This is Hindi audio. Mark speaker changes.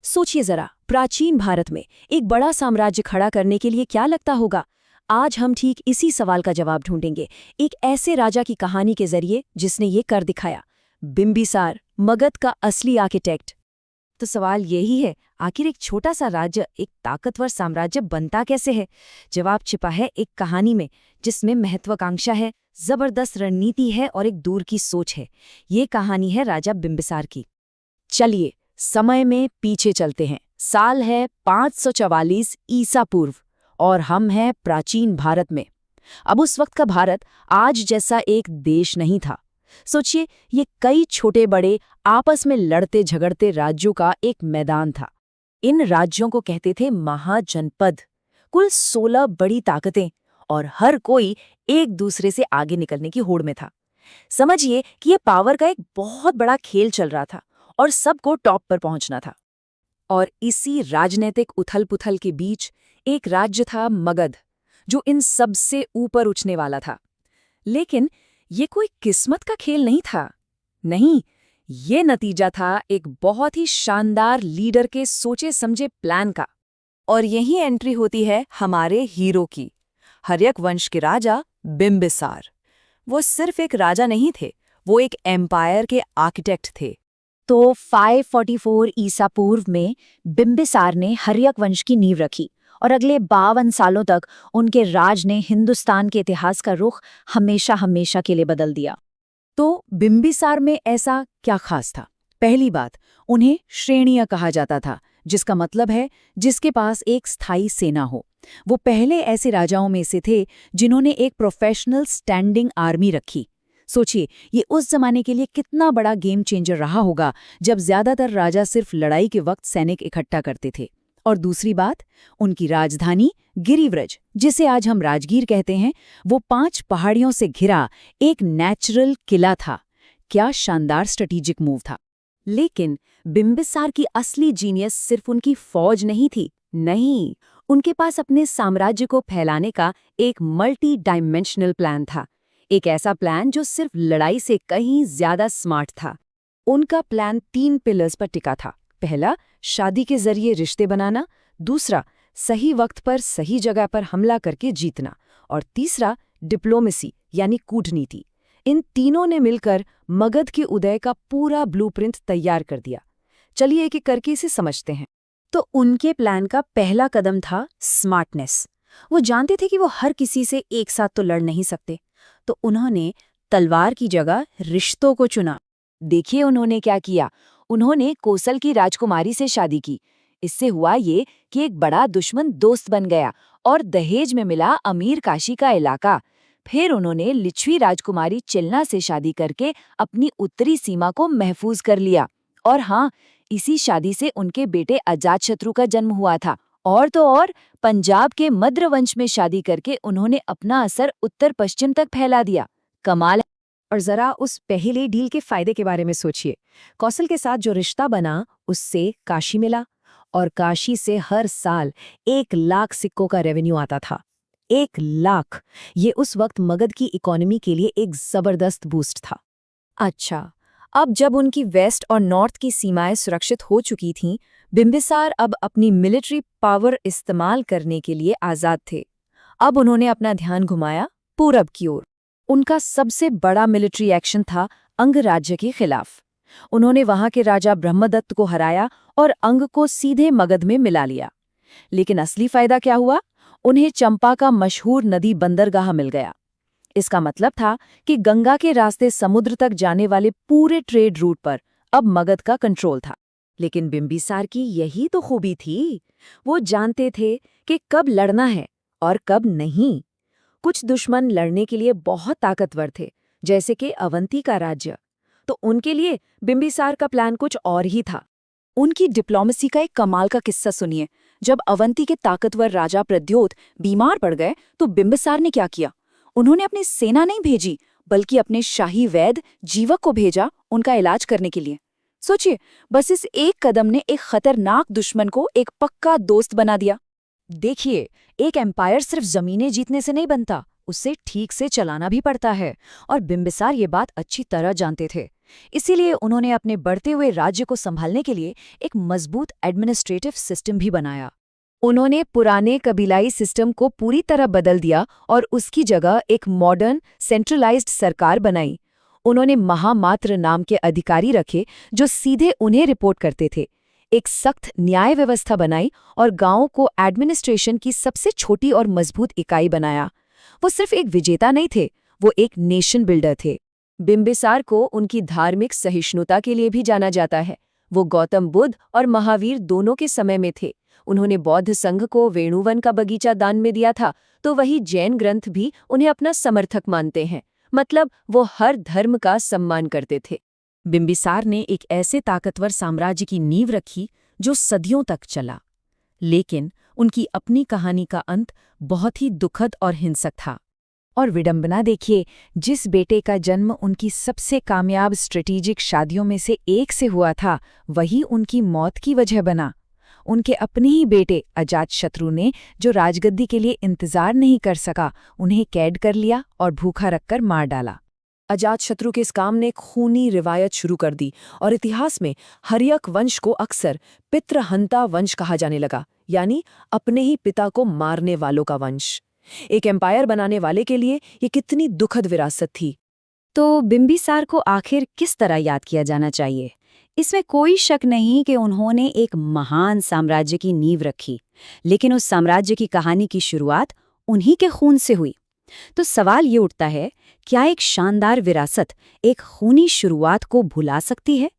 Speaker 1: सोचिए जरा, प्राचीन भारत में एक बड़ा साम्राज्य खड़ा करने के लिए क्या लगता होगा। आज हम ठीक इसी सवाल का जवाब ढूंढेंगे, एक ऐसे राजा की कहानी के जरिए जिसने ये कर दिखाया। बिंबिसार, मगध का असली आर्किटेक्ट। तो सवाल यही है, आखिर एक छोटा सा राज्य एक ताकतवर साम्राज्य बनता कैसे है? जवाब छिपा है एक कहानी में, जिसमें महत्वाकांक्षा है, जबरदस्त रणनीति है और एक दूर की सोच है। ये कहानी है राजा बिंबिसार की। चलिए समय में पीछे चलते हैं। साल है 544 ईसा पूर्व और हम हैं प्राचीन भारत में। अब उस वक्त का भारत आज जैसा एक देश नहीं था। सोचिए, ये कई छोटे बड़े आपस में लड़ते झगड़ते राज्यों का एक मैदान था। इन राज्यों को कहते थे महाजनपद। कुल 16 बड़ी ताकतें और हर कोई एक दूसरे से आगे निकलने की होड़ में था। समझिए कि ये पावर का एक बहुत बड़ा खेल चल रहा था और सबको टॉप पर पहुंचना था। और इसी राजनीतिक उथल-पुथल के बीच एक राज्य था मगध, जो इन सबसे ऊपर उठने वाला था। लेकिन ये कोई किस्मत का खेल नहीं था। नहीं, ये नतीजा था एक बहुत ही शानदार लीडर के सोचे समझे प्लान का। और यही एंट्री होती है हमारे हीरो की, हर्यक वंश के राजा बिंबिसार। वो सिर्फ एक राजा नहीं थे, वो एक एम्पायर के आर्किटेक्ट थे।
Speaker 2: तो 544 ईसा पूर्व में बिंबिसार ने हर्यक वंश की नींव रखी और अगले 52 सालों तक उनके राज ने हिंदुस्तान के इतिहास का रुख हमेशा हमेशा के लिए बदल दिया।
Speaker 1: तो बिंबिसार में ऐसा क्या खास था? पहली बात, उन्हें श्रेणियां कहा जाता था, जिसका मतलब है जिसके पास एक स्थायी सेना हो। वो पहले ऐसे राजाओं में से थे जिन्होंने एक प्रोफेशनल स्टैंडिंग आर्मी रखी। सोचिए, ये उस जमाने के लिए कितना बड़ा गेम चेंजर रहा होगा, जब ज्यादातर राजा सिर्फ लड़ाई के वक्त सैनिक इकट्ठा करते थे। और दूसरी बात, उनकी राजधानी गिरिव्रज, जिसे आज हम राजगीर कहते हैं, वो 5 पहाड़ियों से घिरा एक नेचुरल किला था। क्या शानदार स्ट्रेटेजिक मूव था। लेकिन बिंबिसार की असली जीनियस सिर्फ उनकी फौज नहीं थी। नहीं, उनके पास अपने साम्राज्य को फैलाने का एक मल्टी डायमेंशनल प्लान था। एक ऐसा प्लान जो सिर्फ लड़ाई से कहीं ज्यादा स्मार्ट था। उनका प्लान 3 पिलर्स पर टिका था। पहला, शादी के जरिए रिश्ते बनाना। दूसरा, सही वक्त पर सही जगह पर हमला करके जीतना। और तीसरा, डिप्लोमेसी यानी कूटनीति। इन तीनों ने मिलकर मगध के उदय का पूरा ब्लूप्रिंट तैयार कर दिया। चलिए एक एक करके इसे समझते हैं। तो उनके प्लान का पहला कदम था स्मार्टनेस। वो जानते थे कि वो हर किसी से एक साथ तो लड़ नहीं सकते, तो उन्होंने तलवार की जगह रिश्तों को चुना। देखिए उन्होंने क्या किया। उन्होंने कोसल की राजकुमारी से शादी की। इससे हुआ ये कि एक बड़ा दुश्मन दोस्त बन गया और दहेज में मिला अमीर काशी का इलाका। फिर उन्होंने लिच्छवी राजकुमारी चिलना से शादी करके अपनी उत्तरी सीमा को महफूज कर लिया। और हाँ, इसी शादी से उनके बेटे अजातशत्रु का जन्म हुआ था। और तो और, पंजाब के मद्र वंश में शादी करके उन्होंने अपना असर उत्तर पश्चिम तक फैला दिया। कमाल है। और जरा उस पहले डील के फायदे के बारे में सोचिए। कौशल के साथ जो रिश्ता बना, उससे काशी मिला और काशी से हर साल 1 लाख सिक्कों का रेवेन्यू आता था। 1 लाख! ये उस वक्त मगध की इकोनॉमी के लिए एक जबरदस्त बूस्ट था। अच्छा, अब जब उनकी वेस्ट और नॉर्थ की सीमाएं सुरक्षित हो चुकी थीं, बिंबिसार अब अपनी मिलिट्री पावर इस्तेमाल करने के लिए आज़ाद थे। अब उन्होंने अपना ध्यान घुमाया पूरब की ओर। उनका सबसे बड़ा मिलिट्री एक्शन था अंग राज्य के खिलाफ। उन्होंने वहां के राजा ब्रह्मदत्त को हराया और अंग को सीधे मगध में मिला लिया। लेकिन असली फायदा क्या हुआ? उन्हें चंपा का मशहूर नदी बंदरगाह मिल गया। इसका मतलब था कि गंगा के रास्ते समुद्र तक जाने वाले पूरे ट्रेड रूट पर अब मगध का कंट्रोल था। लेकिन बिंबिसार की यही तो खूबी थी। वो जानते थे कि कब लड़ना है और कब नहीं। कुछ दुश्मन लड़ने के लिए बहुत ताकतवर थे, जैसे कि अवंती का राज्य। तो उनके लिए बिंबिसार का प्लान कुछ और ही था। उनकी डिप्लोमेसी का एक कमाल का किस्सा सुनिए। जब अवंती के ताकतवर राजा प्रद्योत बीमार पड़ गए, तो बिंबिसार ने क्या किया? उन्होंने अपनी सेना नहीं भेजी, बल्कि अपने शाही वैद्य जीवक को भेजा उनका इलाज करने के लिए। सोचिए, बस इस एक कदम ने एक खतरनाक दुश्मन को एक पक्का दोस्त बना दिया। देखिए, एक एम्पायर सिर्फ जमीनें जीतने से नहीं बनता, उसे ठीक से चलाना भी पड़ता है। और बिंबिसार ये बात अच्छी तरह जानते थे। इसीलिए उन्होंने अपने बढ़ते हुए राज्य को संभालने के लिए एक मजबूत एडमिनिस्ट्रेटिव सिस्टम भी बनाया। उन्होंने पुराने कबीलाई सिस्टम को पूरी तरह बदल दिया और उसकी जगह एक मॉडर्न सेंट्रलाइज्ड सरकार बनाई। उन्होंने महामात्र नाम के अधिकारी रखे जो सीधे उन्हें रिपोर्ट करते थे, एक सख्त न्याय व्यवस्था बनाई और गांवों को एडमिनिस्ट्रेशन की सबसे छोटी और मजबूत इकाई बनाया। वो सिर्फ एक विजेता नहीं थे, वो एक नेशन बिल्डर थे। बिंबिसार को उनकी धार्मिक सहिष्णुता के लिए भी जाना जाता है। वो गौतम बुद्ध और महावीर दोनों के समय में थे। उन्होंने बौद्ध संघ को वेणुवन का बगीचा दान में दिया था, तो वही जैन ग्रंथ भी उन्हें अपना समर्थक मानते हैं। मतलब वो हर धर्म का सम्मान करते थे। बिंबिसार ने एक ऐसे ताकतवर साम्राज्य की नींव रखी जो सदियों तक चला। लेकिन उनकी अपनी कहानी का अंत बहुत ही दुखद और हिंसक था। और विडंबना देखिए, जिस बेटे का जन्म उनकी सबसे कामयाब स्ट्रेटेजिक शादियों में से एक से हुआ था, वही उनकी मौत की वजह बना। उनके अपने ही बेटे अजातशत्रु ने, जो राजगद्दी के लिए इंतजार नहीं कर सका, उन्हें कैद कर लिया और भूखा रखकर मार डाला। अजातशत्रु के इस काम ने एक खूनी रिवायत शुरू कर दी और इतिहास में हर्यक वंश को अक्सर पितृहंता वंश कहा जाने लगा, यानी अपने ही पिता को मारने वालों का वंश। एक एम्पायर बनाने वाले के लिए ये कितनी दुखद विरासत थी।
Speaker 2: तो बिंबिसार को आखिर किस तरह याद किया जाना चाहिए? इसमें कोई शक नहीं कि उन्होंने एक महान साम्राज्य की नींव रखी, लेकिन उस साम्राज्य की कहानी की शुरुआत उन्हीं के खून से हुई। तो सवाल ये उठता है, क्या एक शानदार विरासत एक खूनी शुरुआत को भुला सकती है?